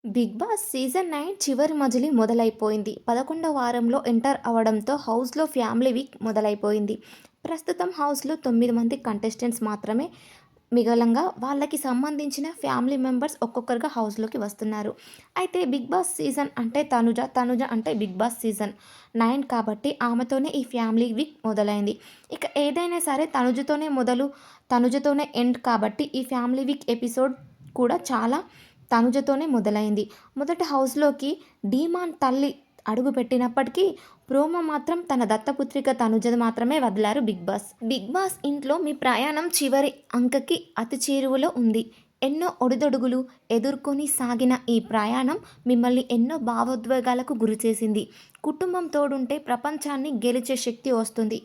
Big boss season 9 చివరి మజిలీ మొదలైపోయింది. 11వ వారంలో enter అవ్వడంతో హౌస్‌లో ఫ్యామిలీ వీక్ మొదలైపోయింది. ప్రస్తుతం హౌస్‌లో 9 మంది కంటెస్టెంట్స్ మాత్రమే మిగలంగా వాళ్ళకి సంబంధించిన ఫ్యామిలీ మెంబర్స్ ఒక్కొక్కరుగా హౌస్‌లోకి వస్తున్నారు. అయితే బిగ్ బాస్ సీజన్ అంటే తనుజ, తనుజ అంటే బిగ్ బాస్ సీజన్ 9 కాబట్టి ఆమెతోనే ఈ ఫ్యామిలీ వీక్ మొదలైంది. ఇక ఏదైనా సరే తనుజతోనే మొదలు, తనుజతోనే ఎండ్ కాబట్టి ఈ ఫ్యామిలీ వీక్ ఎపిసోడ్ కూడా చాలా తనుజతోనే మొదలైంది. మొదట హౌస్‌లోకి డీమాన్ తల్లి అడుగుపెట్టినప్పటికీ ప్రోమో మాత్రం తన దత్తపుత్రిక తనుజది మాత్రమే వదిలారు బిగ్ బాస్. బిగ్ బాస్ ఇంట్లో మీ ప్రయాణం చివరి అంకకి అతి చేరువలో ఉంది. ఎన్నో ఒడిదొడుగులు ఎదుర్కొని సాగిన ఈ ప్రయాణం మిమ్మల్ని ఎన్నో భావోద్వేగాలకు గురిచేసింది. కుటుంబం తోడుంటే ప్రపంచాన్ని గెలిచే శక్తి వస్తుంది.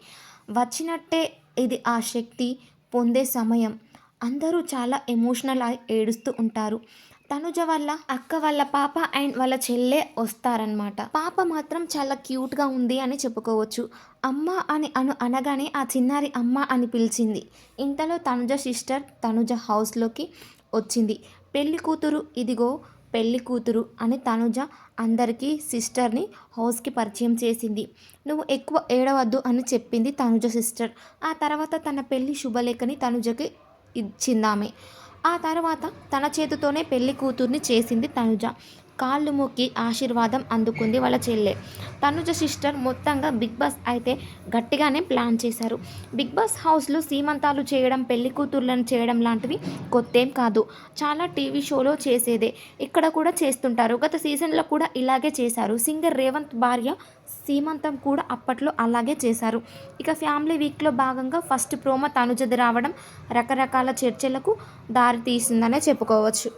వచ్చినట్టే ఇది ఆ శక్తి పొందే సమయం. అందరూ చాలా ఎమోషనల్ అయి ఏడుస్తూ ఉంటారు. తనుజ వాళ్ళ అక్క వాళ్ళ పాప అండ్ వాళ్ళ చెల్లె వస్తారనమాట. పాప మాత్రం చాలా క్యూట్‌గా ఉంది అని చెప్పుకోవచ్చు. అమ్మ అని అనగానే ఆ చిన్నారి అమ్మ అని పిలిచింది. ఇంతలో తనుజ సిస్టర్ తనుజ హౌస్‌లోకి వచ్చింది. పెళ్లి కూతురు ఇదిగో పెళ్లి కూతురు అని తనుజ అందరికీ సిస్టర్‌ని హౌస్‌కి పరిచయం చేసింది. నువ్వు ఎక్కువ ఏడవద్దు అని చెప్పింది తనుజ సిస్టర్. ఆ తర్వాత తన పెళ్లి శుభలేఖని తనుజకి ఇచ్చిందామె. ఆ తర్వాత తన చేతితోనే పెళ్లి కూతుర్ని చేసింది తనుజ. కాళ్ళు మొక్కి ఆశీర్వాదం అందుకుంది వాళ్ళ చెల్లె. తనుజ సిస్టర్ మొత్తంగా బిగ్ బాస్ అయితే గట్టిగానే ప్లాన్ చేశారు. బిగ్ బాస్ హౌస్‌లో సీమంతాలు చేయడం, పెళ్లి కూతుర్లను చేయడం లాంటివి కొత్తేం కాదు. చాలా టీవీ షోలో చేసేదే. ఇక్కడ కూడా చేస్తుంటారు. గత సీజన్‌లో కూడా ఇలాగే చేశారు. సింగర్ రేవంత్ భార్య సీమంతం కూడా అప్పట్లో అలాగే చేశారు. ఇక ఫ్యామిలీ వీక్‌లో భాగంగా ఫస్ట్ ప్రోమో తనుజది రావడం రకరకాల చర్చలకు దారి తీసిందనే చెప్పుకోవచ్చు.